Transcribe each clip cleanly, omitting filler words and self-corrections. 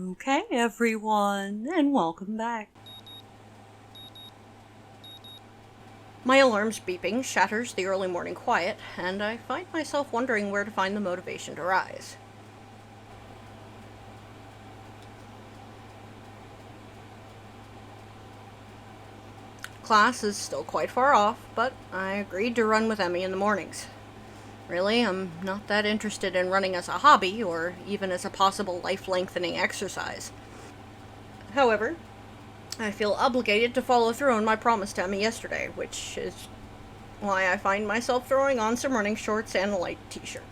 Okay, everyone, and welcome back. My alarm's beeping shatters the early morning quiet, and I find myself wondering where to find the motivation to rise. Class is still quite far off, but I agreed to run with Emmy in the mornings. Really, I'm not that interested in running as a hobby or even as a possible life-lengthening exercise. However, I feel obligated to follow through on my promise to Emmy yesterday, which is why I find myself throwing on some running shorts and a light t-shirt.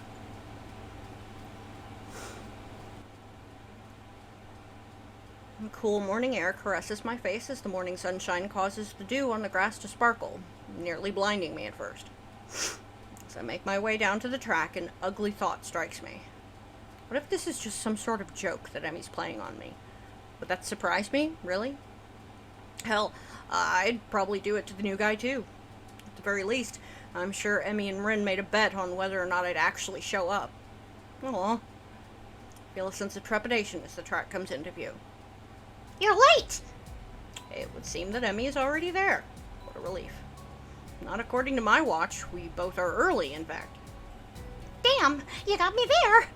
The cool morning air caresses my face as the morning sunshine causes the dew on the grass to sparkle, nearly blinding me at first. As I make my way down to the track, an ugly thought strikes me. What if this is just some sort of joke that Emmy's playing on me? Would that surprise me, really? Hell, I'd probably do it to the new guy too. At the very least, I'm sure Emmy and Rin made a bet on whether or not I'd actually show up. Aw. Feel a sense of trepidation as the track comes into view. You're late! It would seem that Emmy is already there. What a relief. Not according to my watch. We both are early, in fact. Damn, you got me there!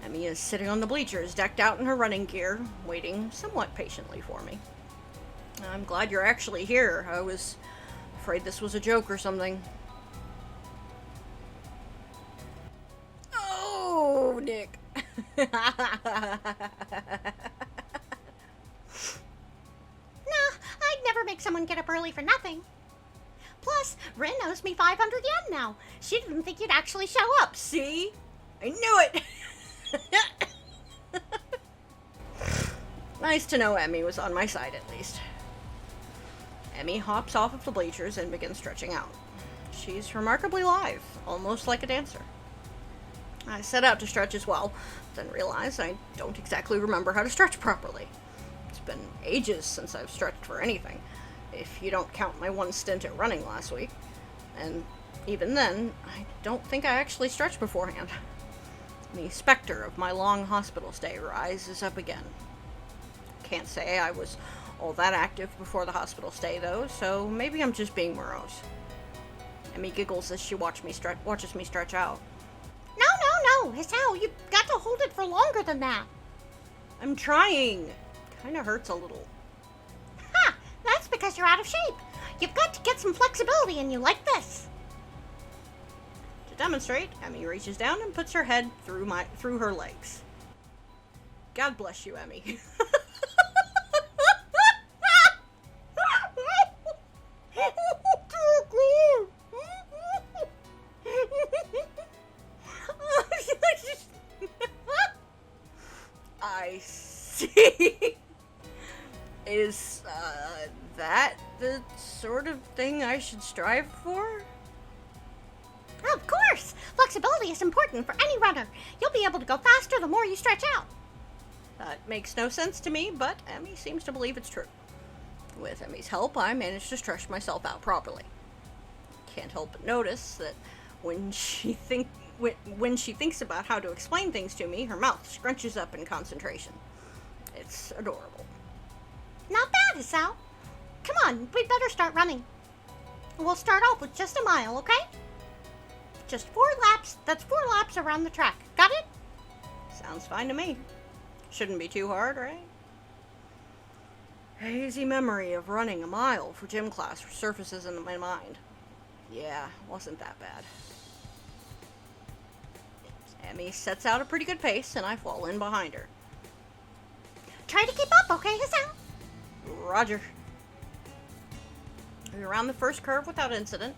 Emmy is sitting on the bleachers, decked out in her running gear, waiting somewhat patiently for me. I'm glad you're actually here. I was afraid this was a joke or something. Oh, Nick. I'd never make someone get up early for nothing. Plus, Rin owes me 500 yen now. She didn't think you'd actually show up. See? I knew it! Nice to know Emmy was on my side at least. Emmy hops off of the bleachers and begins stretching out. She's remarkably lithe, almost like a dancer. I set out to stretch as well, then realized I don't exactly remember how to stretch properly. It's been ages since I've stretched for anything, if you don't count my one stint at running last week. And even then, I don't think I actually stretched beforehand. The specter of my long hospital stay rises up again. Can't say I was all that active before the hospital stay, though, so maybe I'm just being morose. Emmy giggles as she watches me stretch out. No, Hisao, you've got to hold it for longer than that. I'm trying. Kinda hurts a little. Ha! That's because you're out of shape. You've got to get some flexibility in you like this. To demonstrate, Emmy reaches down and puts her head through her legs. God bless you, Emmy. I see. Is, that the sort of thing I should strive for? Of course! Flexibility is important for any runner. You'll be able to go faster the more you stretch out. That makes no sense to me, but Emmy seems to believe it's true. With Emmy's help, I managed to stretch myself out properly. Can't help but notice that when she thinks about how to explain things to me, her mouth scrunches up in concentration. It's adorable. Not bad, Hisao. Come on, we'd better start running. We'll start off with just a mile, okay? Just 4 laps. That's 4 laps around the track. Got it? Sounds fine to me. Shouldn't be too hard, right? A hazy memory of running a mile for gym class surfaces in my mind. Yeah, wasn't that bad. Emmy sets out a pretty good pace, and I fall in behind her. Try to keep up, okay, Hisao? Roger. We're around the first curve without incident,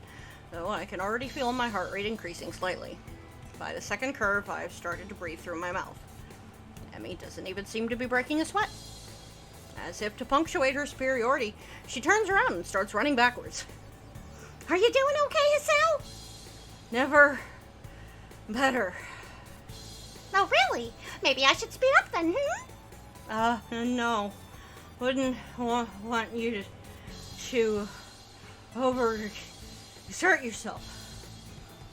though I can already feel my heart rate increasing slightly. By the second curve, I've started to breathe through my mouth. Emmy doesn't even seem to be breaking a sweat. As if to punctuate her superiority, she turns around and starts running backwards. Are you doing okay, Hisao? Never better. Oh, really? Maybe I should speed up then, No. Wouldn't want you to overexert yourself.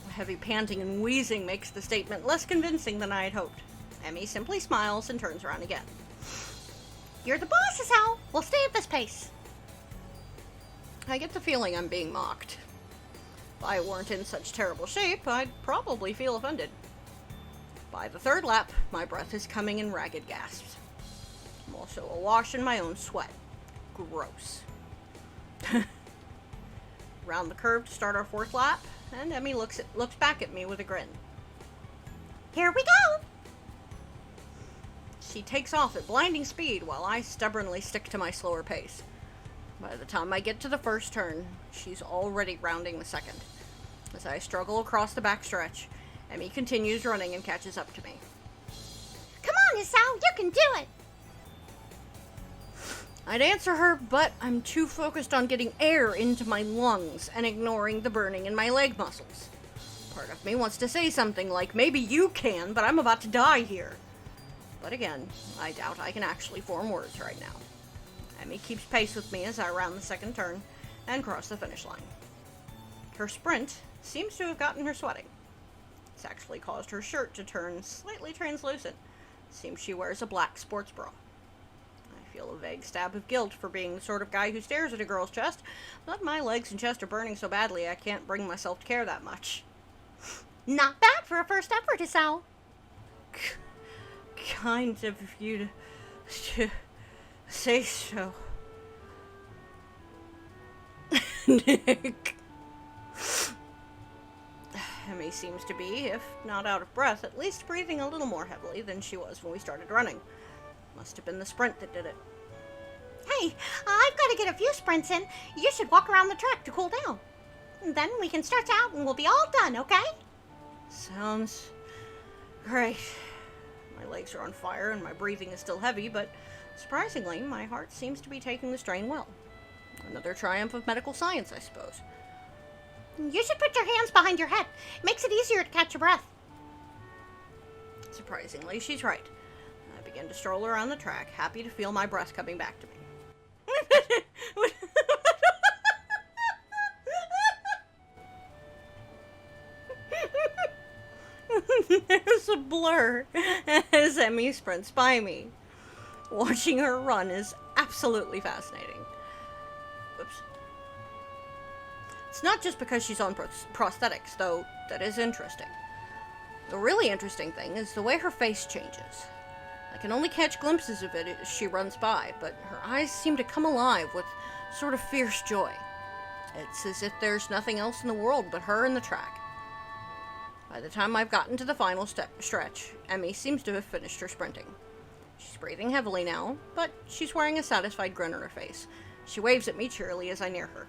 Heavy panting and wheezing makes the statement less convincing than I had hoped. Emmy simply smiles and turns around again. You're the boss, Isao. We'll stay at this pace. I get the feeling I'm being mocked. If I weren't in such terrible shape, I'd probably feel offended. By the third lap, my breath is coming in ragged gasps. I'm also awash in my own sweat. Gross. Round the curve to start our fourth lap, and Emmy looks back at me with a grin. Here we go. She takes off at blinding speed while I stubbornly stick to my slower pace. By the time I get to the first turn, she's already rounding the second. As I struggle across the backstretch, Emmy continues running and catches up to me. Come on, Isao, you can do it. I'd answer her, but I'm too focused on getting air into my lungs and ignoring the burning in my leg muscles. Part of me wants to say something like, maybe you can, but I'm about to die here. But again, I doubt I can actually form words right now. Emmy keeps pace with me as I round the second turn and cross the finish line. Her sprint seems to have gotten her sweating. It's actually caused her shirt to turn slightly translucent. Seems she wears a black sports bra. I feel a vague stab of guilt for being the sort of guy who stares at a girl's chest, but my legs and chest are burning so badly I can't bring myself to care that much. Not bad for a first effort, Isao. Kind of you to say so. Nick. Emmy seems to be, if not out of breath, at least breathing a little more heavily than she was when we started running. Must have been the sprint that did it. Hey, I've got to get a few sprints in. You should walk around the track to cool down. And then we can stretch out and we'll be all done, okay? Sounds great. My legs are on fire and my breathing is still heavy, but surprisingly, my heart seems to be taking the strain well. Another triumph of medical science, I suppose. You should put your hands behind your head. It makes it easier to catch your breath. Surprisingly, she's right. I begin to stroll around the track, happy to feel my breath coming back to me. There's a blur as Emmy sprints by me. Watching her run is absolutely fascinating. Whoops. It's not just because she's on prosthetics, though that is interesting. The really interesting thing is the way her face changes. I can only catch glimpses of it as she runs by, but her eyes seem to come alive with sort of fierce joy. It's as if there's nothing else in the world but her and the track. By the time I've gotten to the final stretch, Emmy seems to have finished her sprinting. She's breathing heavily now, but she's wearing a satisfied grin on her face. She waves at me cheerily as I near her.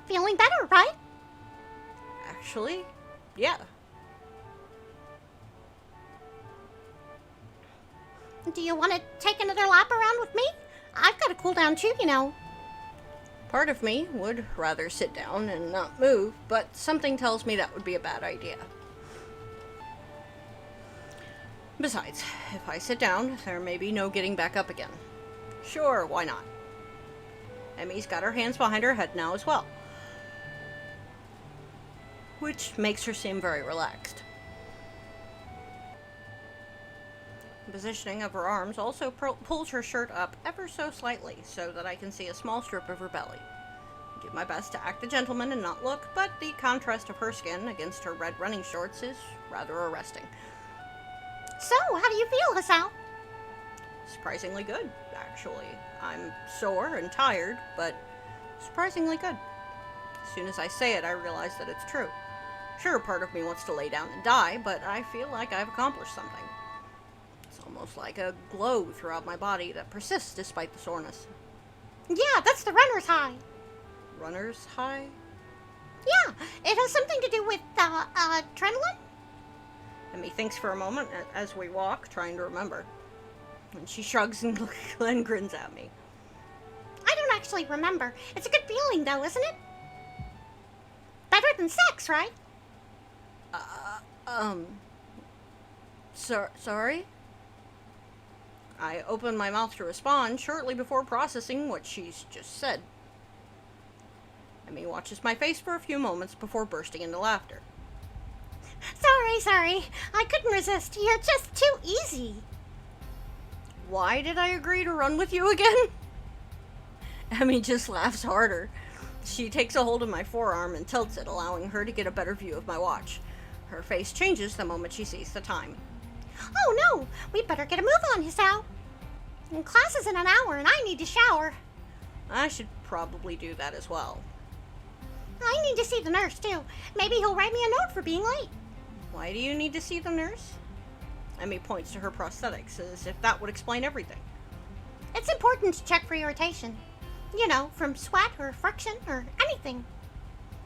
Feeling better, right? Actually, yeah. Do you want to take another lap around with me? I've got to cool down too, you know. Part of me would rather sit down and not move, but something tells me that would be a bad idea. Besides, if I sit down, there may be no getting back up again. Sure, why not? Emmy's got her hands behind her head now as well, which makes her seem very relaxed. The positioning of her arms also pulls her shirt up ever so slightly so that I can see a small strip of her belly. I do my best to act the gentleman and not look, but the contrast of her skin against her red running shorts is rather arresting. So, how do you feel, Isao? Surprisingly good, actually. I'm sore and tired, but surprisingly good. As soon as I say it, I realize that it's true. Sure, part of me wants to lay down and die, but I feel like I've accomplished something. It's almost like a glow throughout my body that persists despite the soreness. Yeah, that's the runner's high. Runner's high? Yeah, it has something to do with, adrenaline? Emmy thinks for a moment as we walk, trying to remember. And she shrugs and Glenn grins at me. I don't actually remember. It's a good feeling, though, isn't it? Better than sex, right? Sorry? I open my mouth to respond shortly before processing what she's just said. Emmy watches my face for a few moments before bursting into laughter. So, Sorry. I couldn't resist. You're just too easy. Why did I agree to run with you again? Emmy just laughs harder. She takes a hold of my forearm and tilts it, allowing her to get a better view of my watch. Her face changes the moment she sees the time. Oh no, we better get a move on, Hisao. Class is in an hour and I need to shower. I should probably do that as well. I need to see the nurse too. Maybe he'll write me a note for being late. Why do you need to see the nurse? Emmy points to her prosthetics as if that would explain everything. It's important to check for irritation. You know, from sweat or friction or anything.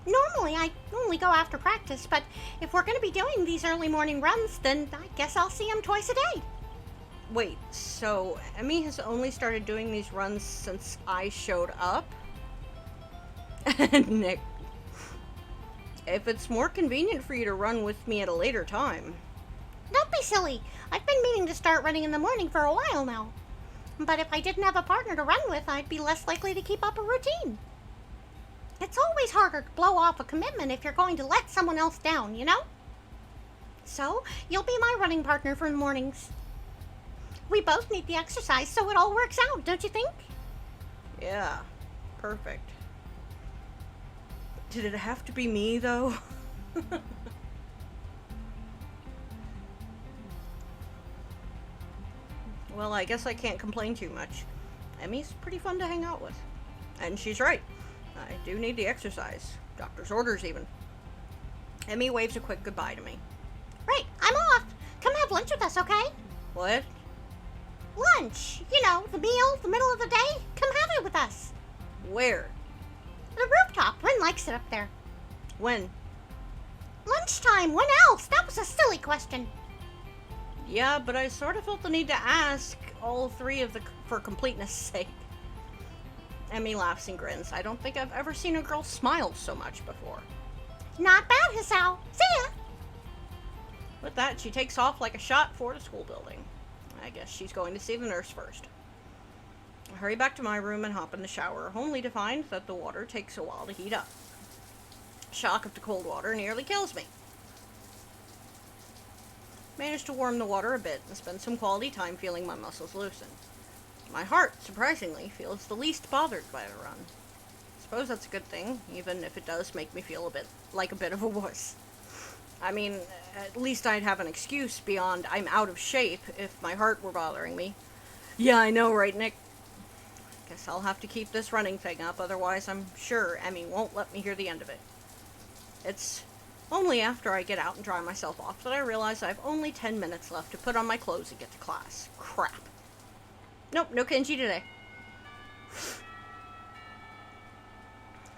Normally, I only go after practice, but if we're going to be doing these early morning runs, then I guess I'll see him twice a day. Wait, so Emmy has only started doing these runs since I showed up? Nick, if it's more convenient for you to run with me at a later time. Don't be silly. I've been meaning to start running in the morning for a while now. But if I didn't have a partner to run with, I'd be less likely to keep up a routine. It's always harder to blow off a commitment if you're going to let someone else down, you know? So, you'll be my running partner for the mornings. We both need the exercise, so it all works out, don't you think? Yeah, perfect. Did it have to be me, though? Well, I guess I can't complain too much. Emmy's pretty fun to hang out with. And she's right. I do need the exercise. Doctor's orders, even. Emmy waves a quick goodbye to me. Right, I'm off. Come have lunch with us, okay? What? Lunch. You know, the meal, the middle of the day. Come have it with us. Where? The rooftop. Rin likes it up there. When? Lunchtime. When else? That was a silly question. Yeah, but I sort of felt the need to ask all three of the for completeness' sake. Emmy laughs and grins. I don't think I've ever seen a girl smile so much before. Not bad, Hisao. See ya. With that, she takes off like a shot for the school building. I guess she's going to see the nurse first. I hurry back to my room and hop in the shower, only to find that the water takes a while to heat up. Shock of the cold water nearly kills me. Manage to warm the water a bit and spend some quality time feeling my muscles loosen. My heart, surprisingly, feels the least bothered by the run. Suppose that's a good thing, even if it does make me feel a bit of a wuss. I mean, at least I'd have an excuse beyond I'm out of shape if my heart were bothering me. Yeah, I know, right, Nick? Guess I'll have to keep this running thing up, otherwise I'm sure Emmy won't let me hear the end of it. It's only after I get out and dry myself off that I realize I've only 10 minutes left to put on my clothes and get to class. Crap. Nope, no Kenji today.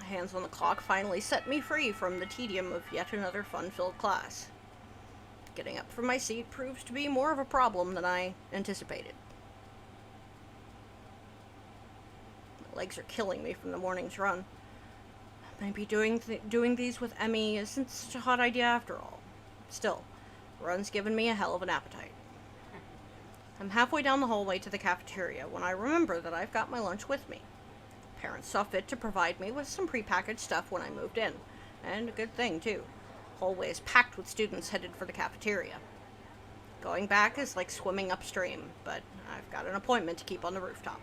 Hands on the clock finally set me free from the tedium of yet another fun-filled class. Getting up from my seat proves to be more of a problem than I anticipated. My legs are killing me from the morning's run. Maybe doing these with Emmy isn't such a hot idea after all. Still, the run's given me a hell of an appetite. I'm halfway down the hallway to the cafeteria when I remember that I've got my lunch with me. Parents saw fit to provide me with some prepackaged stuff when I moved in. And a good thing, too. The hallway is packed with students headed for the cafeteria. Going back is like swimming upstream, but I've got an appointment to keep on the rooftop.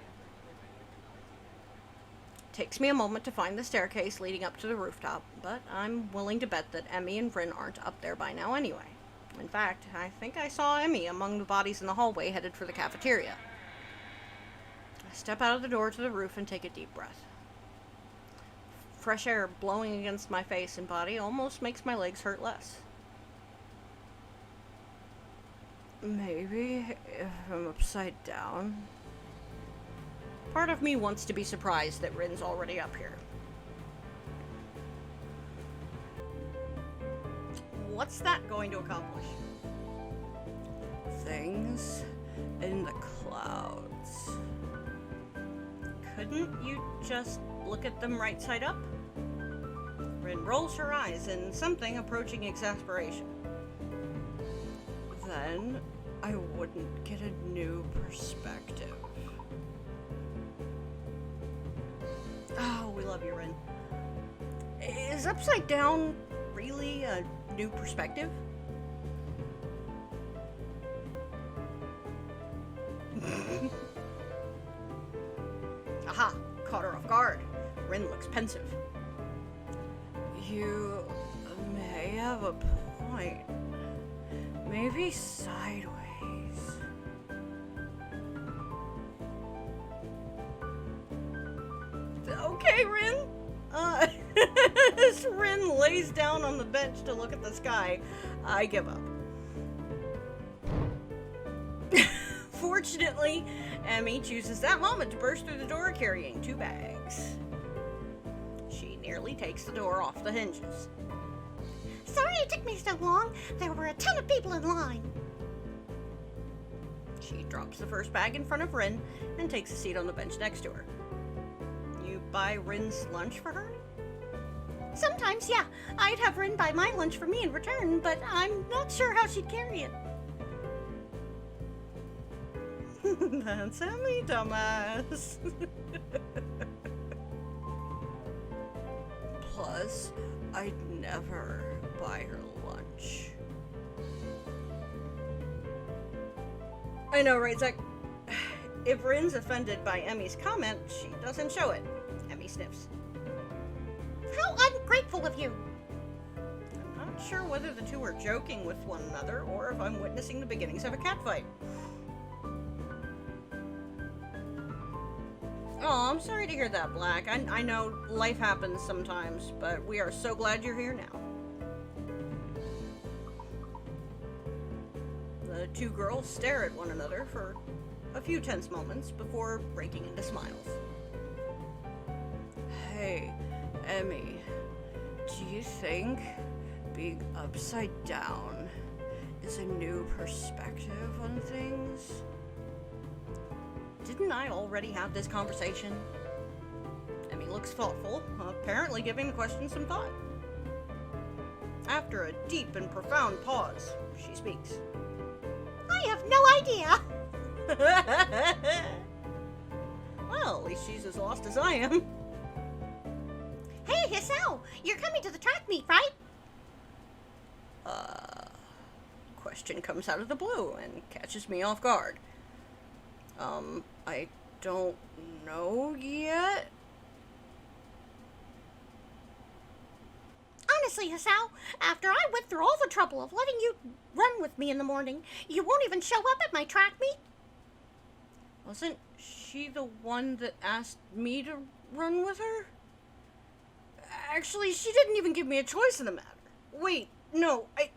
It takes me a moment to find the staircase leading up to the rooftop, but I'm willing to bet that Emmy and Vryn aren't up there by now anyway. In fact, I think I saw Emmy among the bodies in the hallway headed for the cafeteria. I step out of the door to the roof and take a deep breath. Fresh air blowing against my face and body almost makes my legs hurt less. Maybe if I'm upside down. Part of me wants to be surprised that Rin's already up here. What's that going to accomplish? Things in the clouds. Couldn't you just look at them right side up? Rin rolls her eyes in something approaching exasperation. Then I wouldn't get a new perspective. Oh, we love you, Rin. Is upside down really a new perspective? Rin looks pensive. You may have a point. Maybe sideways. Okay, Rin. As Rin lays down on the bench to look at the sky, I give up. Fortunately, Emmy chooses that moment to burst through the door carrying 2 bags. She nearly takes the door off the hinges. Sorry it took me so long. There were a ton of people in line. She drops the first bag in front of Rin and takes a seat on the bench next to her. You buy Rin's lunch for her? Sometimes, yeah. I'd have Rin buy my lunch for me in return, but I'm not sure how she'd carry it. That's Emmy, dumbass. Plus, I'd never buy her lunch. I know, right, Zach? If Rin's offended by Emmy's comment, she doesn't show it. Emmy sniffs. How ungrateful of you! I'm not sure whether the two are joking with one another or if I'm witnessing the beginnings of a catfight. Oh, I'm sorry to hear that, Black. I know life happens sometimes, but we are so glad you're here now. The two girls stare at one another for a few tense moments before breaking into smiles. Hey, Emmy, do you think being upside down is a new perspective on things? Didn't I already have this conversation? Emmy looks thoughtful, apparently giving the question some thought. After a deep and profound pause, she speaks. I have no idea. Well, at least she's as lost as I am. Hey, Hisao, you're coming to the track meet, right? Question comes out of the blue and catches me off guard. I don't know yet. Honestly, Hisao, after I went through all the trouble of letting you run with me in the morning, you won't even show up at my track meet? Wasn't she the one that asked me to run with her? Actually, she didn't even give me a choice in the matter. Wait, no, I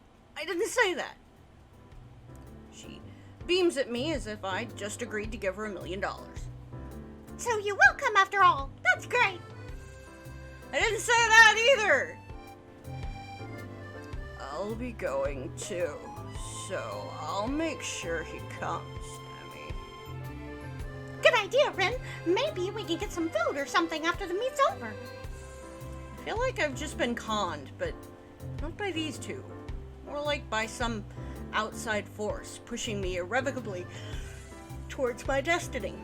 didn't say that. She beams at me as if I'd just agreed to give her $1 million. So you will come after all. That's great. I didn't say that either. I'll be going too, so I'll make sure he comes, Emmy. Good idea, Rin. Maybe we can get some food or something after the meet's over. I feel like I've just been conned, but not by these two. More like by some outside force pushing me irrevocably towards my destiny.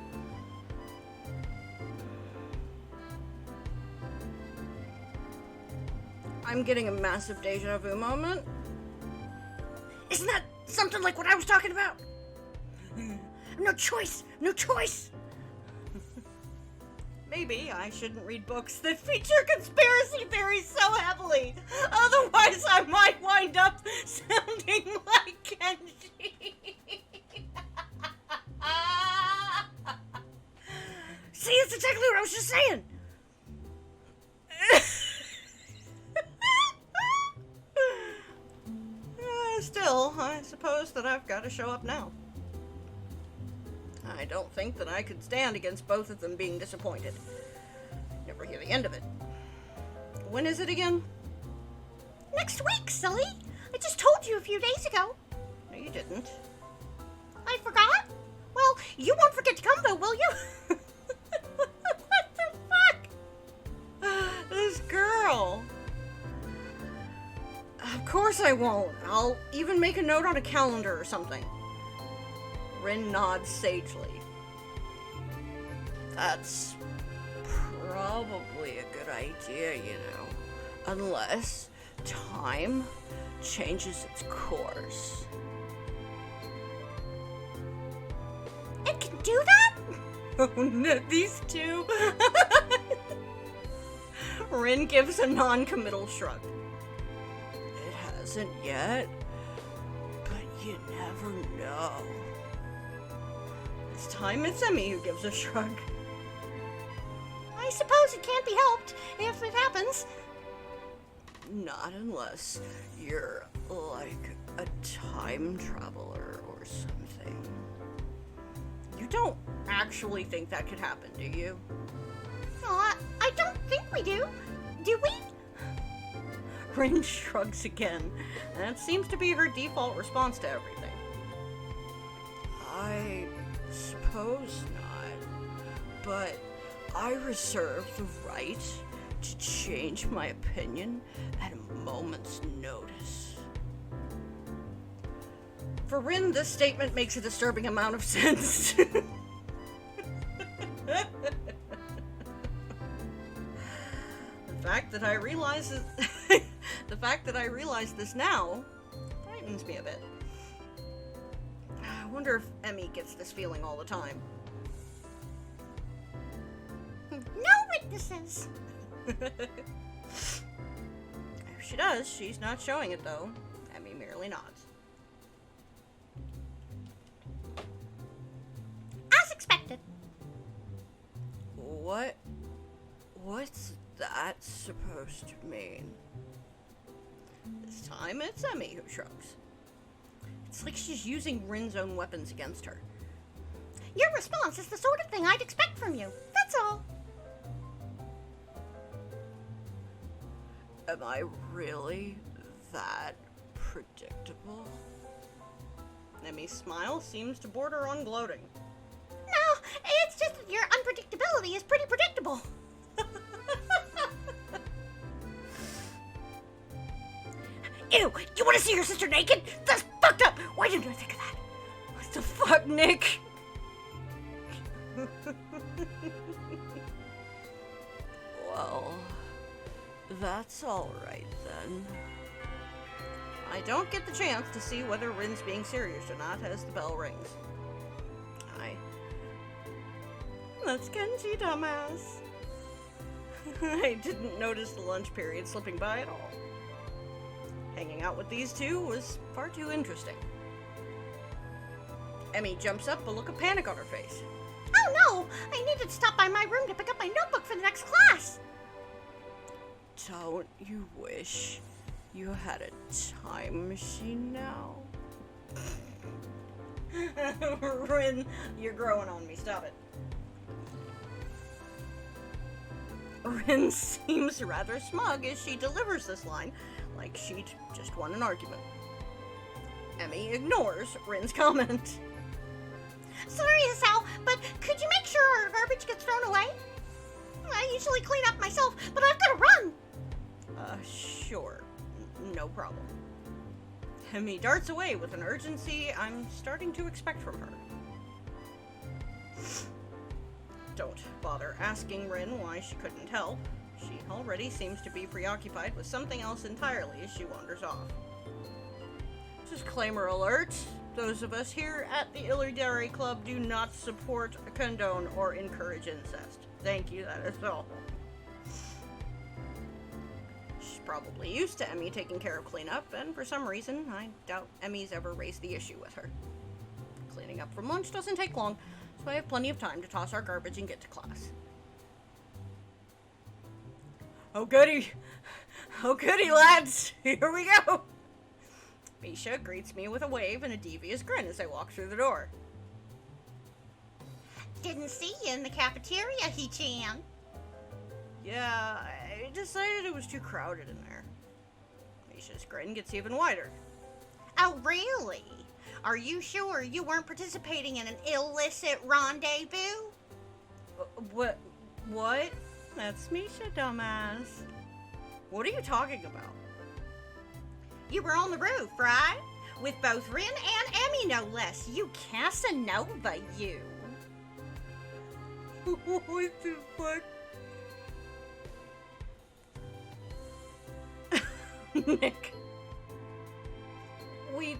I'm getting a massive deja vu moment. Isn't that something like what I was talking about? No choice! No choice! Maybe I shouldn't read books that feature conspiracy theories so heavily. Otherwise, I might wind up sounding like Kenji. See, it's exactly what I was just saying. Still, I suppose that I've got to show up now. I don't think that I could stand against both of them being disappointed. Never hear the end of it. When is it again? Next week, silly. I just told you a few days ago. No, you didn't. I forgot? Well, you won't forget to come though, will you? What the fuck? This girl. Of course I won't. I'll even make a note on a calendar or something. Rin nods sagely. That's probably a good idea, you know. Unless time changes its course. It can do that? Oh no, these two. Rin gives a non-committal shrug. It hasn't yet, but you never know. This time it's Emmy who gives a shrug. I suppose it can't be helped if it happens. Not unless you're like a time traveler or something. You don't actually think that could happen, do you? I don't think we do. Do we? Rin shrugs again. That seems to be her default response to everything. I suppose not. But I reserve the right to change my opinion at a moment's notice. For Rin, this statement makes a disturbing amount of sense. The fact that I realize this now frightens me a bit. I wonder if Emmy gets this feeling all the time. No witnesses. If she does, she's not showing it though. Emmy merely nods. As expected. What's that supposed to mean? This time it's Emmy who shrugs. It's like she's using Rin's own weapons against her. Your response is the sort of thing I'd expect from you. That's all. Am I really that predictable? Emmy's smile seems to border on gloating. No, it's just that your unpredictability is pretty predictable. Ew, you want to see your sister naked? That's fucked up. Why didn't I think of that? What the fuck, Nick? Well, that's alright then. I don't get the chance to see whether Rin's being serious or not as the bell rings. Let's Kenji, dumbass. I didn't notice the lunch period slipping by at all. Hanging out with these two was far too interesting. Emmy jumps up, a look of panic on her face. Oh no! I needed to stop by my room to pick up my notebook for the next class. Don't you wish you had a time machine now? Rin, you're growing on me. Stop it. Rin seems rather smug as she delivers this line, like she'd just won an argument. Emmy ignores Rin's comment. Sorry, Sal, but could you make sure our garbage gets thrown away? I usually clean up myself, but I've got to run. Sure. No problem. Emmy darts away with an urgency I'm starting to expect from her. Don't bother asking Rin why she couldn't help. She already seems to be preoccupied with something else entirely as she wanders off. Disclaimer alert. Those of us here at the Illidary Club do not support, condone, or encourage incest. Thank you, that is all. She's probably used to Emmy taking care of cleanup, and for some reason, I doubt Emmy's ever raised the issue with her. Cleaning up from lunch doesn't take long, so I have plenty of time to toss our garbage and get to class. Oh goody, lads! Here we go! Misha greets me with a wave and a devious grin as I walk through the door. Didn't see you in the cafeteria, He-chan. Yeah, I decided it was too crowded in there. Misha's grin gets even wider. Oh, really? Are you sure you weren't participating in an illicit rendezvous? What? That's Misha, dumbass. What are you talking about? You were on the roof, right? With both Rin and Emmy, no less. You Casanova, you. What the fuck? Nick. We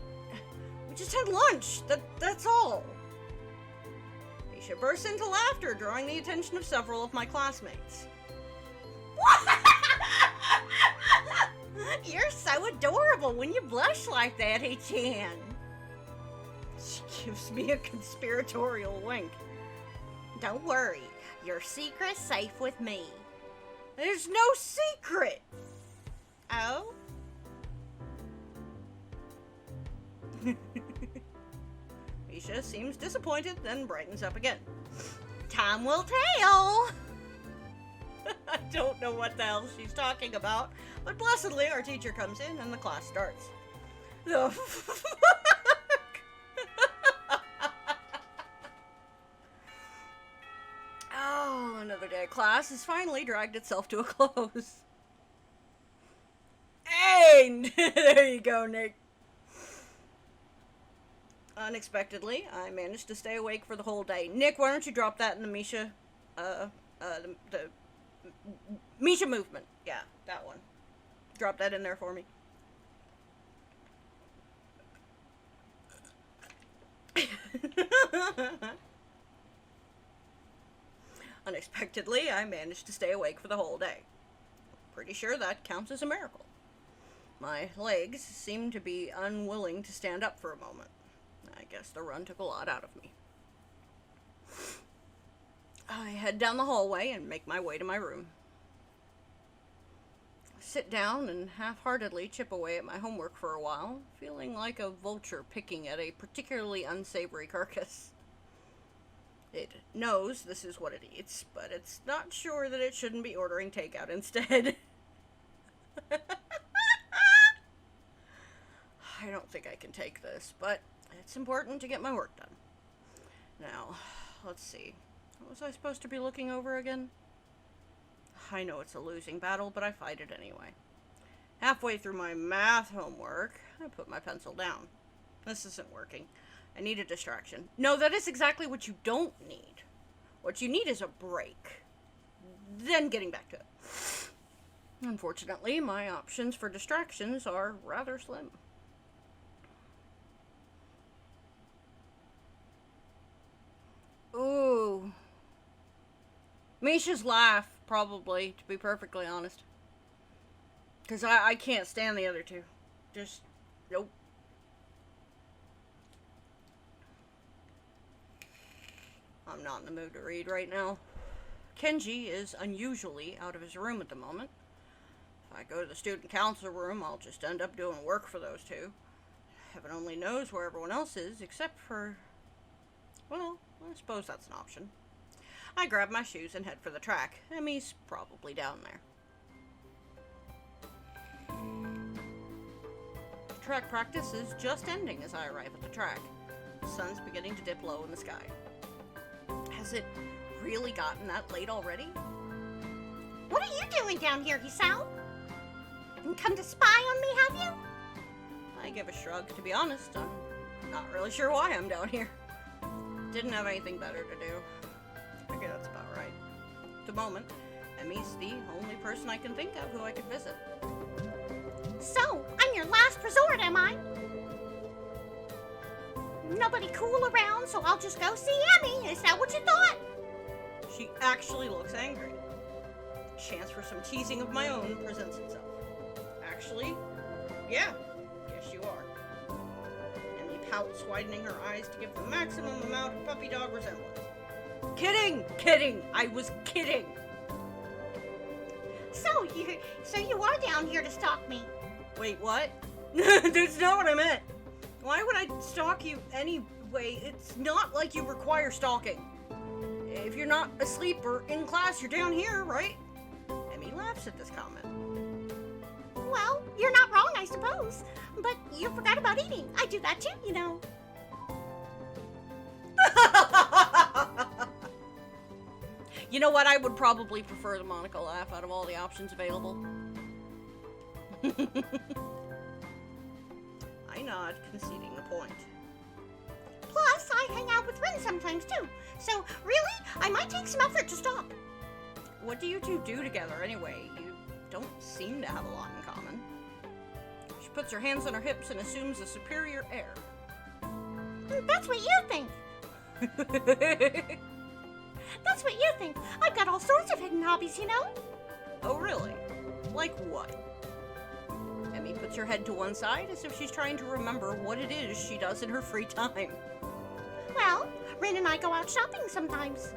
just had lunch. That's all. Misha bursts into laughter, drawing the attention of several of my classmates. What? You're so adorable when you blush like that, Hei-chan. She gives me a conspiratorial wink. Don't worry, your secret's safe with me. There's no secret. Oh? Misha seems disappointed, then brightens up again. Time will tell. I don't know what the hell she's talking about, but blessedly our teacher comes in and the class starts. The fuck? Oh, another day of class has finally dragged itself to a close. Hey! There you go, Nick. Unexpectedly, I managed to stay awake for the whole day. Nick, why don't you drop that in the Misha, the Misha movement. Yeah, that one. Drop that in there for me. Unexpectedly, I managed to stay awake for the whole day. Pretty sure that counts as a miracle. My legs seemed to be unwilling to stand up for a moment. I guess the run took a lot out of me. I head down the hallway and make my way to my room. I sit down and half-heartedly chip away at my homework for a while, feeling like a vulture picking at a particularly unsavory carcass. It knows this is what it eats, but it's not sure that it shouldn't be ordering takeout instead. I don't think I can take this, but it's important to get my work done. Now, let's see. What was I supposed to be looking over again? I know it's a losing battle, but I fight it anyway. Halfway through my math homework, I put my pencil down. This isn't working. I need a distraction. No, that is exactly what you don't need. What you need is a break. Then getting back to it. Unfortunately, my options for distractions are rather slim. Ooh. Misha's laugh, probably, to be perfectly honest. Because I can't stand the other two. Just, nope. I'm not in the mood to read right now. Kenji is unusually out of his room at the moment. If I go to the student council room, I'll just end up doing work for those two. Heaven only knows where everyone else is, except for... well, I suppose that's an option. I grab my shoes and head for the track. Emmy's probably down there. Track practice is just ending as I arrive at the track. The sun's beginning to dip low in the sky. Has it really gotten that late already? What are you doing down here, Hisao? And come to spy on me, have you? I give a shrug. To be honest, I'm not really sure why I'm down here. Didn't have anything better to do. I figure that's about right. At the moment, Emmy's the only person I can think of who I could visit. So, I'm your last resort, am I? Nobody cool around, so I'll just go see Emmy. Is that what you thought? She actually looks angry. Chance for some teasing of my own presents itself. Actually, yeah, yes you are. Emmy pouts, widening her eyes to give the maximum amount of puppy dog resemblance. Kidding! Kidding! I was kidding! So you are down here to stalk me. Wait, what? That's not what I meant. Why would I stalk you anyway? It's not like you require stalking. If you're not asleep or in class, you're down here, right? Emmy laughs at this comment. Well, you're not wrong, I suppose. But you forgot about eating. I do that too, you know. You know what? I would probably prefer the Monica laugh out of all the options available. I nod, conceding the point. Plus, I hang out with Rin sometimes too. So, really, I might take some effort to stop. What do you two do together anyway? You don't seem to have a lot in common. She puts her hands on her hips and assumes a superior air. That's what you think. That's what you think. I've got all sorts of hidden hobbies, you know? Oh, really? Like what? Emmy puts her head to one side as if she's trying to remember what it is she does in her free time. Well, Rin and I go out shopping sometimes.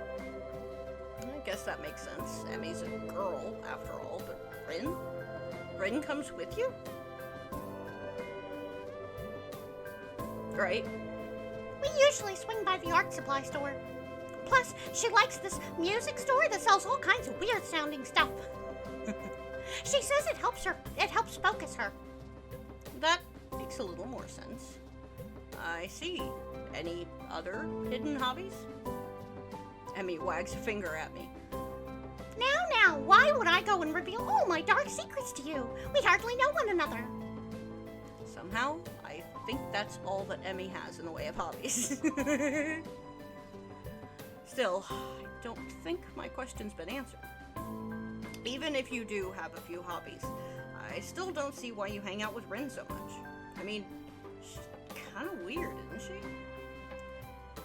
I guess that makes sense. Emmy's a girl, after all, but Rin? Rin comes with you? Right. We usually swing by the art supply store. Plus, she likes this music store that sells all kinds of weird sounding stuff. She says it helps focus her. That makes a little more sense. I see. Any other hidden hobbies? Emmy wags a finger at me. Now, why would I go and reveal all my dark secrets to you? We hardly know one another. Somehow, I think that's all that Emmy has in the way of hobbies. Still, I don't think my question's been answered. Even if you do have a few hobbies, I still don't see why you hang out with Rin so much. I mean, she's kind of weird, isn't she?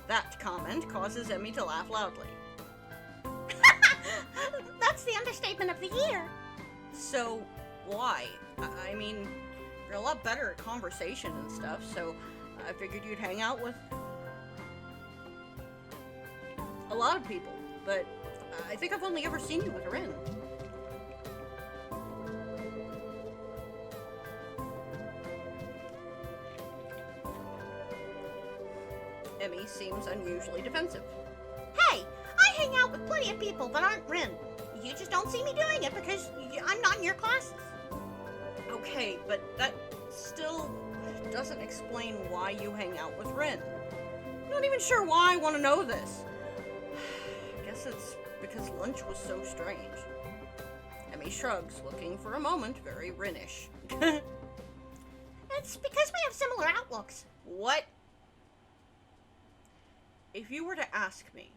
That comment causes Emmy to laugh loudly. That's the understatement of the year. So, why? I mean, you're a lot better at conversation and stuff, so I figured you'd hang out with a lot of people, but I think I've only ever seen you with Rin. Emmy seems unusually defensive. Hey, I hang out with plenty of people that aren't Rin. You just don't see me doing it because I'm not in your classes. Okay, but that still doesn't explain why you hang out with Rin. I'm not even sure why I want to know this. I guess it's because lunch was so strange. Emmy shrugs, looking for a moment very Rin-ish. It's because we have similar outlooks. What? If you were to ask me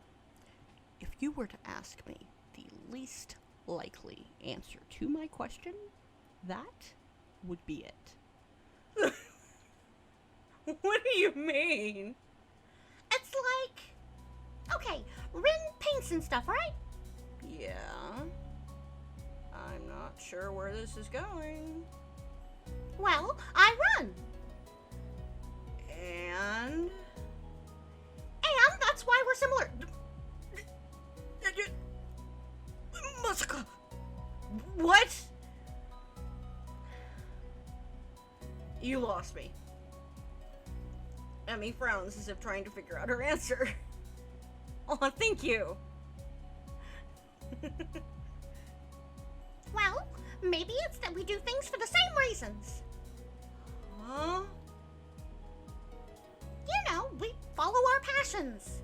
the least likely answer to my question, that would be it. What do you mean? It's like, okay, Rin paints and stuff, right? Yeah. I'm not sure where this is going. Well, I run. And that's why we're similar. Masaka! What? You lost me. Emmy frowns as if trying to figure out her answer. Oh, thank you. Well, maybe it's that we do things for the same reasons. Huh? You know, we follow our passions.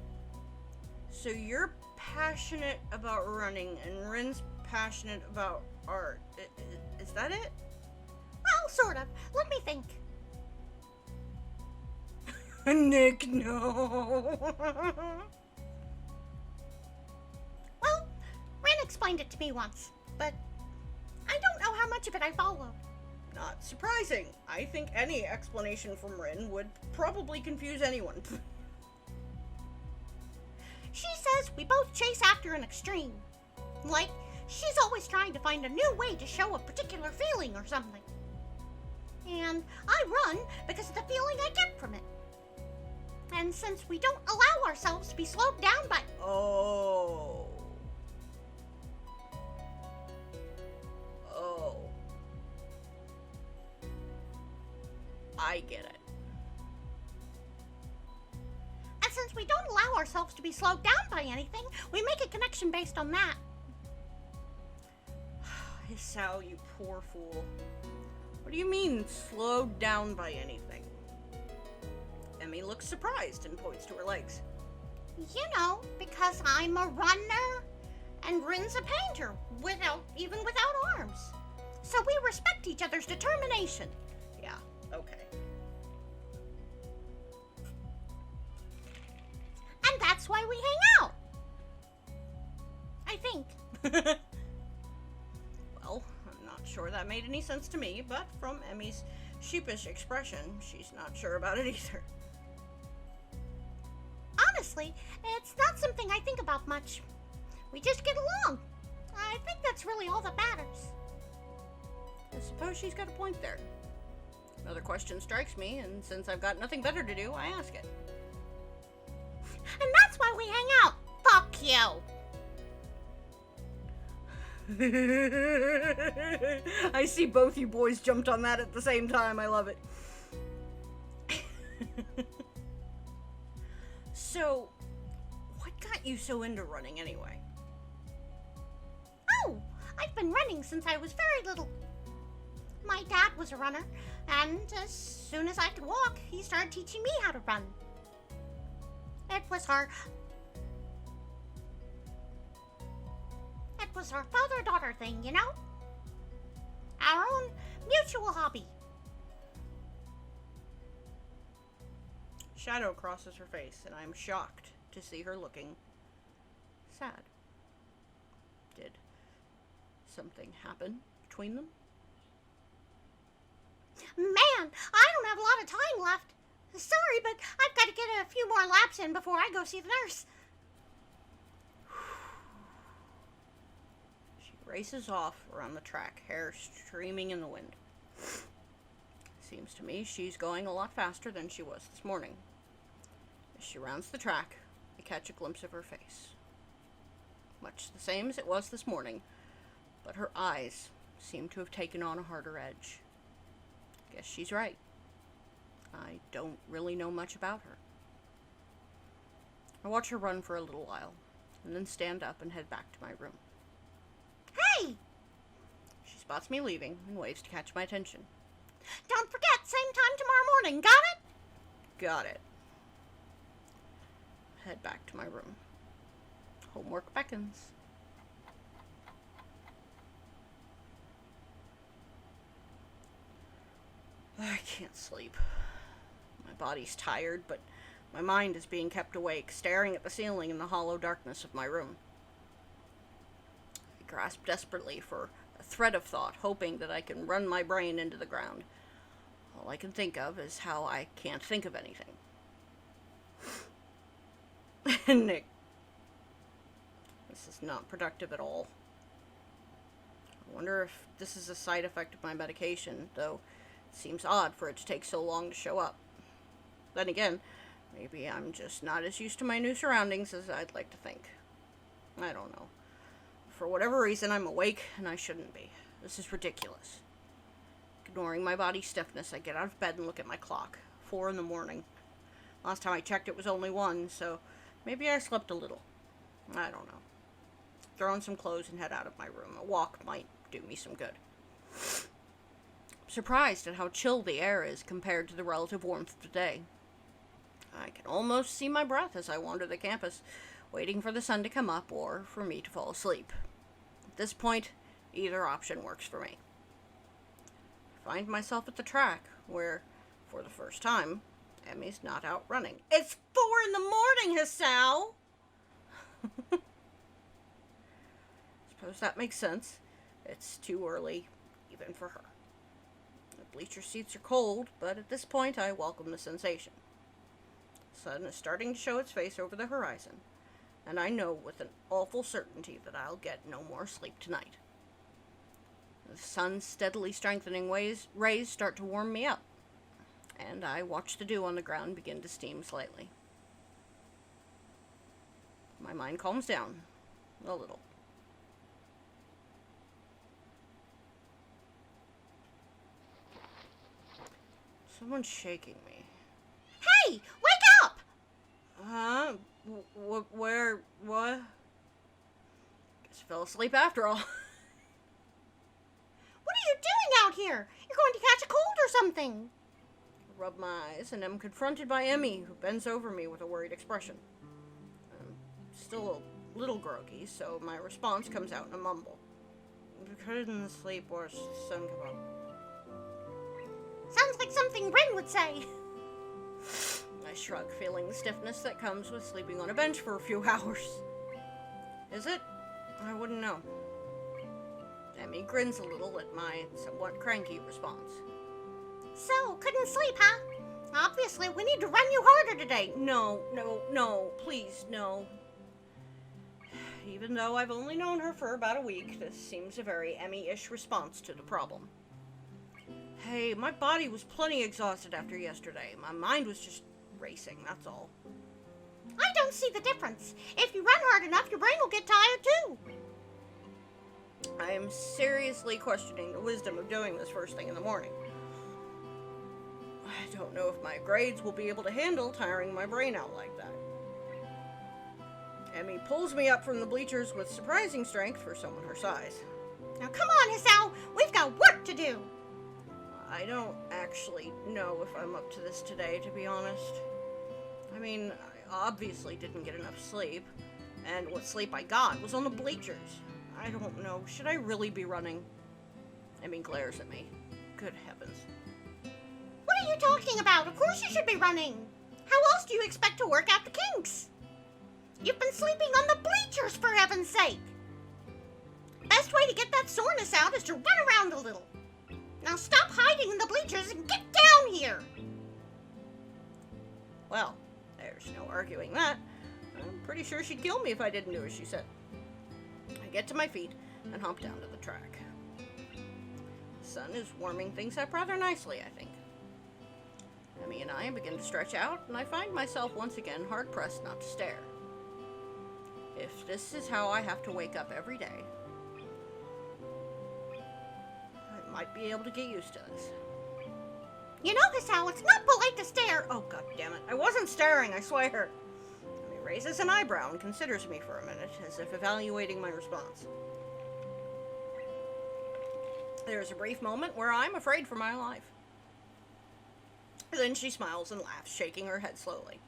So you're passionate about running and Rin's passionate about art. Is that it? Well, sort of. Let me think. Nick, no. Well, Rin explained it to me once, but I don't know how much of it I followed. Not surprising. I think any explanation from Rin would probably confuse anyone. She says we both chase after an extreme. Like, she's always trying to find a new way to show a particular feeling or something. And I run because of the feeling I get from it. And since we don't allow ourselves to be slowed down by... Oh. I get it. And since we don't allow ourselves to be slowed down by anything, we make a connection based on that. Hisao, you poor fool. What do you mean, slowed down by anything? Emmy looks surprised and points to her legs. You know, because I'm a runner and Rin's a painter, even without arms. So we respect each other's determination. Yeah, okay. And that's why we hang out. I think. Well, I'm not sure that made any sense to me, but from Emmy's sheepish expression, she's not sure about it either. Honestly, it's not something I think about much. We just get along. I think that's really all that matters. I suppose she's got a point there. Another question strikes me, and since I've got nothing better to do, I ask it. And that's why we hang out. Fuck you. I see both you boys jumped on that at the same time. I love it. So, what got you so into running anyway? Oh, I've been running since I was very little. My dad was a runner, and as soon as I could walk, he started teaching me how to run. It was our father-daughter thing, you know? Our own mutual hobby. Shadow crosses her face, and I am shocked to see her looking sad. Did something happen between them? Man, I don't have a lot of time left. Sorry, but I've got to get a few more laps in before I go see the nurse. She races off around the track, hair streaming in the wind. Seems to me she's going a lot faster than she was this morning. As she rounds the track, I catch a glimpse of her face. Much the same as it was this morning, but her eyes seem to have taken on a harder edge. Guess she's right. I don't really know much about her. I watch her run for a little while, and then stand up and head back to my room. Hey! She spots me leaving and waves to catch my attention. Don't forget, same time tomorrow morning, got it? Got it. Head back to my room. Homework beckons. I can't sleep. My body's tired, but my mind is being kept awake, staring at the ceiling in the hollow darkness of my room. I grasp desperately for a thread of thought, hoping that I can run my brain into the ground. All I can think of is how I can't think of anything. Nick. This is not productive at all. I wonder if this is a side effect of my medication, though it seems odd for it to take so long to show up. Then again, maybe I'm just not as used to my new surroundings as I'd like to think. I don't know. For whatever reason, I'm awake and I shouldn't be. This is ridiculous. Ignoring my body's stiffness, I get out of bed and look at my clock. 4 in the morning. Last time I checked, it was only 1, so maybe I slept a little. I don't know. Throw on some clothes and head out of my room. A walk might do me some good. I'm surprised at how chill the air is compared to the relative warmth of today. I can almost see my breath as I wander the campus, waiting for the sun to come up or for me to fall asleep. At this point, either option works for me. I find myself at the track, where, for the first time, Emmy's not out running. It's 4 in the morning, Hisao! Suppose that makes sense. It's too early, even for her. The bleacher seats are cold, but at this point I welcome the sensation. The sun is starting to show its face over the horizon, and I know with an awful certainty that I'll get no more sleep tonight. The sun's steadily strengthening rays start to warm me up, and I watch the dew on the ground begin to steam slightly. My mind calms down a little. Someone's shaking me. Hey, wake up! Huh? Where? What? Guess I fell asleep after all. What are you doing out here? You're going to catch a cold or something. I rub my eyes and am confronted by Emmy, who bends over me with a worried expression. I'm still a little groggy, so my response comes out in a mumble. I couldn't sleep once the sun came up. Sounds like something Bryn would say. I shrug, feeling the stiffness that comes with sleeping on a bench for a few hours. Is it? I wouldn't know. Emmy grins a little at my somewhat cranky response. So, couldn't sleep, huh? Obviously, we need to run you harder today. No, please, no. Even though I've only known her for about a week, this seems a very Emmy-ish response to the problem. Hey, my body was plenty exhausted after yesterday. My mind was just racing, that's all. I don't see the difference. If you run hard enough, your brain will get tired too. I am seriously questioning the wisdom of doing this first thing in the morning. I don't know if my grades will be able to handle tiring my brain out like that. Emmy pulls me up from the bleachers with surprising strength for someone her size. Now come on, Hisao. We've got work to do. I don't actually know if I'm up to this today, to be honest. I mean, I obviously didn't get enough sleep, and what sleep I got was on the bleachers. I don't know, should I really be running? Emmy glares at me. Good heavens. What are you talking about? Of course you should be running. How else do you expect to work out the kinks? You've been sleeping on the bleachers, for heaven's sake. Best way to get that soreness out is to run around a little. Now stop hiding in the bleachers and get down here. Well, there's no arguing that. I'm pretty sure she'd kill me if I didn't do as she said. I get to my feet and hop down to the track. The sun is warming things up rather nicely, I think. Emmy and I begin to stretch out, and I find myself once again hard-pressed not to stare. If this is how I have to wake up every day, I might be able to get used to this. You know, Hisao, it's not polite to stare. Oh, god damn it. I wasn't staring, I swear. Emmy raises an eyebrow and considers me for a minute, as if evaluating my response. There's a brief moment where I'm afraid for my life. Then she smiles and laughs, shaking her head slowly.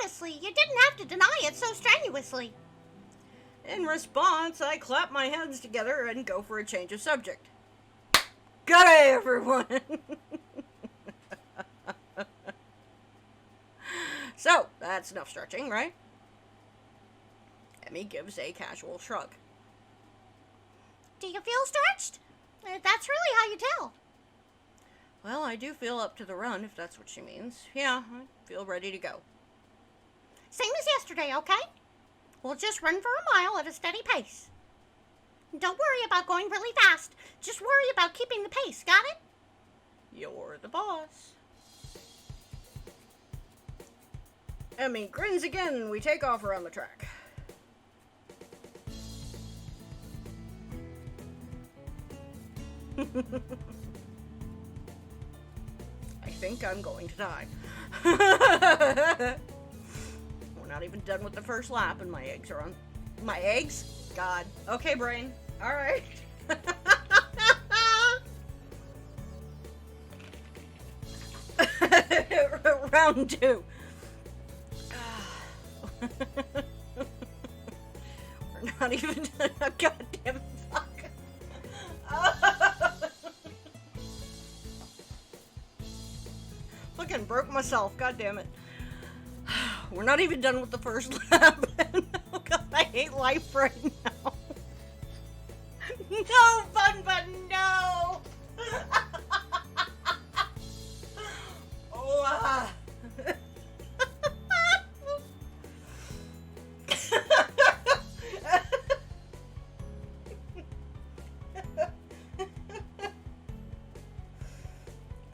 Honestly, you didn't have to deny it so strenuously. In response, I clap my hands together and go for a change of subject. Good day, everyone! So, that's enough stretching, right? Emmy gives a casual shrug. Do you feel stretched? That's really how you tell. Well, I do feel up to the run, if that's what she means. Yeah, I feel ready to go. Same as yesterday, okay? We'll just run for a mile at a steady pace. Don't worry about going really fast. Just worry about keeping the pace, got it? You're the boss. Emmy grins again and we take off around the track. I think I'm going to die. We're not even done with the first lap and my eggs are on. My eggs? God. Okay, brain. Alright. Round 2. We're not even done. God damn it. Fuck. Fucking broke myself. God damn it. We're not even done with the first lap. Oh god, I hate life right now. No, fun button, no! Oh,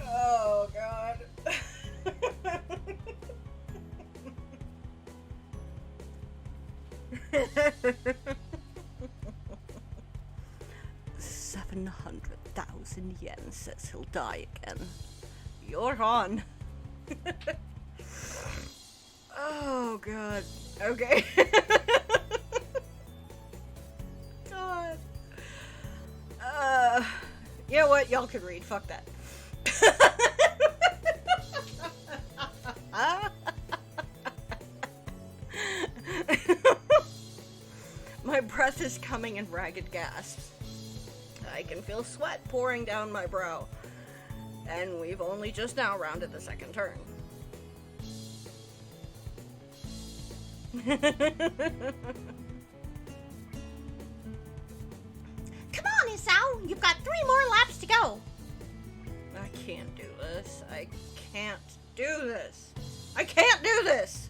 oh god. 700,000 yen says he'll die again. You're on. Oh god. Okay. God. You know what? Y'all can read. Fuck that. My breath is coming in ragged gasps. I can feel sweat pouring down my brow. And we've only just now rounded the second turn. Come on, Hisao. You've got 3 more laps to go. I can't do this. I can't do this. I can't do this!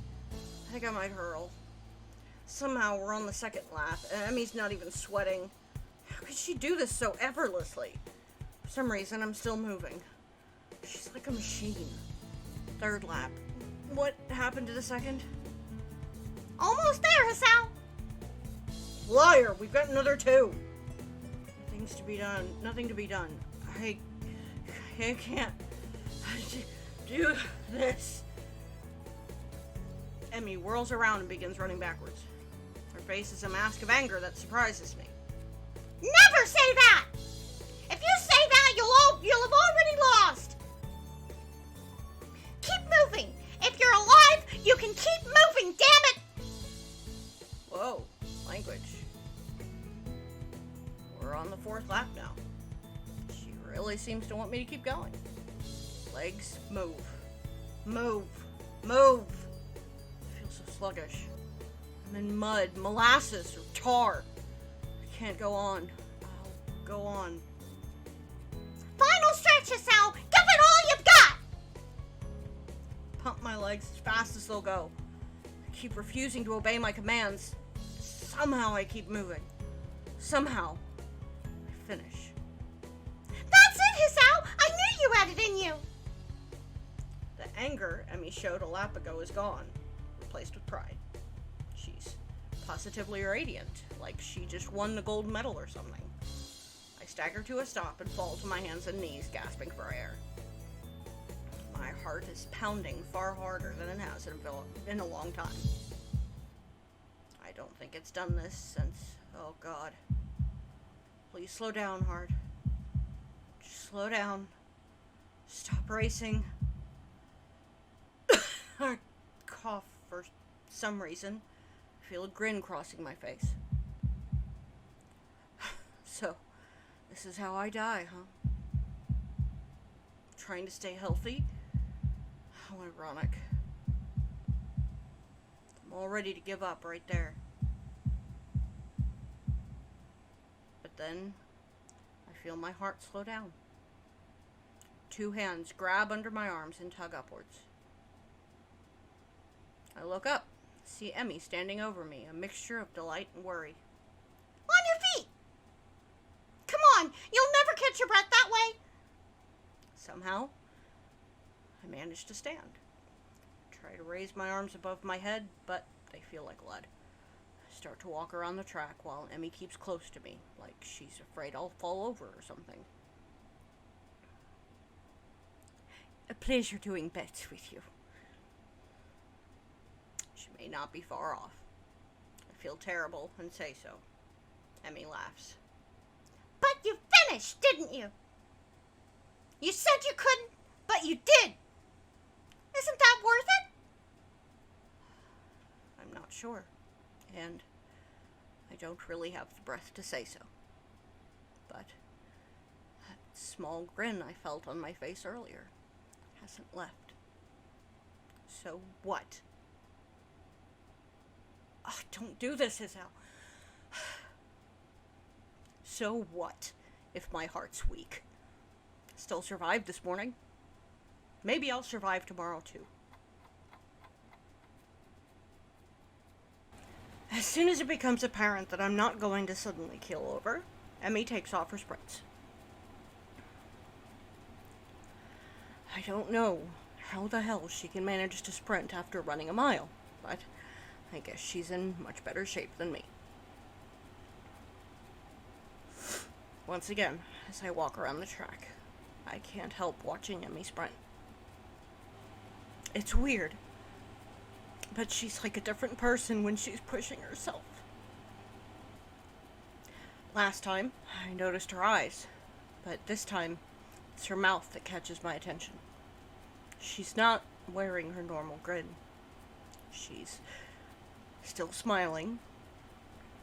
I think I might hurl. Somehow we're on the second lap, and Emmy's not even sweating. How could she do this so effortlessly? For some reason, I'm still moving. She's like a machine. Third lap. What happened to the second? Almost there, Hisao. Liar! We've got another 2. Nothing to be done. I can't do this. Emmy whirls around and begins running backwards. Her face is a mask of anger that surprises me. Never say that! If you say that, you'll have already lost. Keep moving. If you're alive, you can keep moving, damn it! Whoa, language. We're on the 4th lap now. She really seems to want me to keep going. Legs, move. Move. Move. I feel so sluggish. I'm in mud, molasses, or tar. I can't go on. I'll go on. Final stretch, Hisao. Give it all you've got! Pump my legs as fast as they'll go. I keep refusing to obey my commands. Somehow I keep moving. Somehow I finish. That's it, Hisao! I knew you had it in you! The anger Emmy showed a lap ago is gone, replaced with pride. She's positively radiant, like she just won the gold medal or something. I stagger to a stop and fall to my hands and knees, gasping for air. My heart is pounding far harder than it has in a long time. I don't think it's done this since, oh God. Please slow down, heart. Just slow down. Stop racing. I cough for some reason. I feel a grin crossing my face. So, this is how I die, huh? Trying to stay healthy? How ironic. I'm all ready to give up right there. But then, I feel my heart slow down. 2 hands grab under my arms and tug upwards. I look up, see Emmy standing over me, a mixture of delight and worry. On your feet! Come on, you'll never catch your breath that way! Somehow, I manage to stand. Try to raise my arms above my head, but they feel like lead. I start to walk around the track while Emmy keeps close to me, like she's afraid I'll fall over or something. A pleasure doing bets with you. She may not be far off. I feel terrible and say so. Emmy laughs. But you finished, didn't you? You said you couldn't, but you did. Isn't that worth it? I'm not sure. And I don't really have the breath to say so. But that small grin I felt on my face earlier hasn't left. So what? Oh, don't do this, Hisao. So what if my heart's weak? Still survived this morning. Maybe I'll survive tomorrow too. As soon as it becomes apparent that I'm not going to suddenly keel over, Emmy takes off her sprints. I don't know how the hell she can manage to sprint after running a mile, but I guess she's in much better shape than me. Once again, as I walk around the track, I can't help watching Emmy sprint. It's weird, but she's like a different person when she's pushing herself. Last time, I noticed her eyes, but this time, it's her mouth that catches my attention. She's not wearing her normal grin. She's still smiling,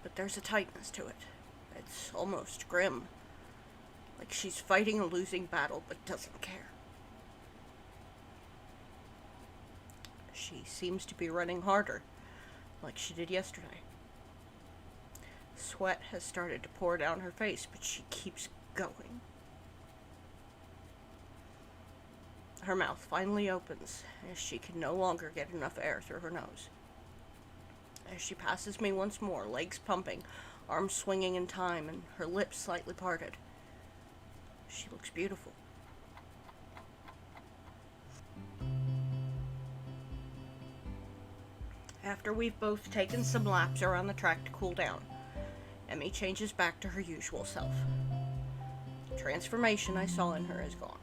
but there's a tightness to it. It's almost grim. Like she's fighting a losing battle but doesn't care. She seems to be running harder, like she did yesterday. Sweat has started to pour down her face, but she keeps going. Her mouth finally opens as she can no longer get enough air through her nose. As she passes me once more, legs pumping, arms swinging in time, and her lips slightly parted, She looks beautiful. After we've both taken some laps around the track to cool down, Emmy changes back to her usual self. The transformation I saw in her is gone.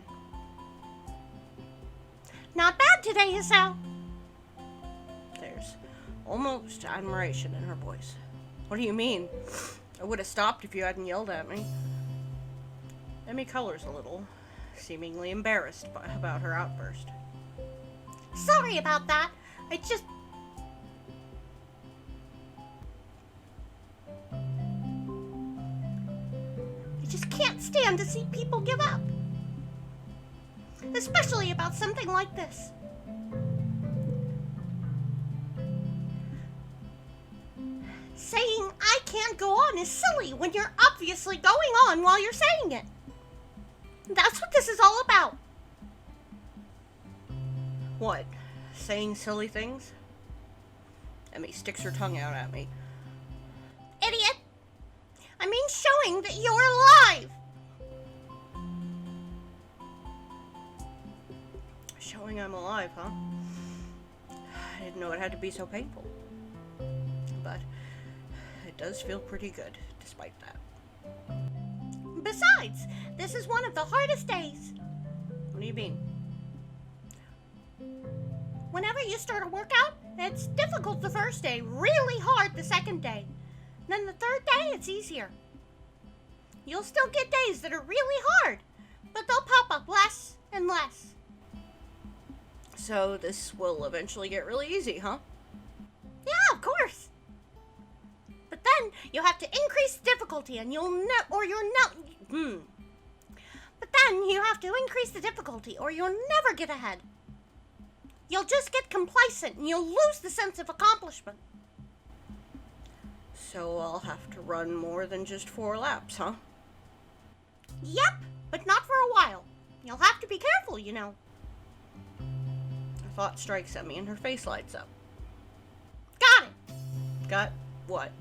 Not bad today, Isao. There's almost admiration in her voice. What do you mean? I would have stopped if you hadn't yelled at me. Emmy colors a little, seemingly embarrassed about her outburst. Sorry about that. I just can't stand to see people give up. Especially about something like this. Saying I can't go on is silly when you're obviously going on while you're saying it. That's what this is all about. What? Saying silly things? Emmy sticks her tongue out at me. Idiot! I mean showing that you're alive! Showing I'm alive, huh? I didn't know it had to be so painful. But it does feel pretty good, despite that. Besides, this is one of the hardest days. What do you mean? Whenever you start a workout, it's difficult the first day, really hard the second day. Then the third day, it's easier. You'll still get days that are really hard, but they'll pop up less and less. So this will eventually get really easy, huh? Yeah, of course. But then you have to increase the difficulty, and But then you have to increase the difficulty, or you'll never get ahead. You'll just get complacent, and you'll lose the sense of accomplishment. So I'll have to run more than just 4 laps, huh? Yep, but not for a while. You'll have to be careful, you know. A thought strikes at me and her face lights up. Got it. Got what?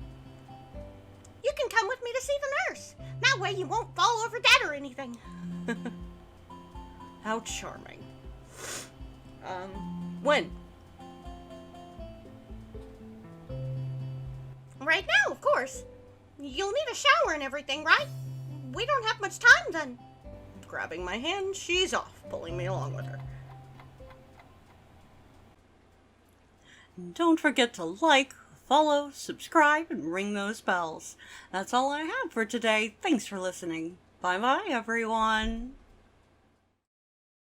You can come with me to see the nurse. That way you won't fall over dead or anything. How charming. When? Right now, of course. You'll need a shower and everything, right? We don't have much time then. Grabbing my hand, she's off, pulling me along with her. Don't forget to like, follow, subscribe, and ring those bells. That's all I have for today. Thanks for listening. Bye-bye, everyone.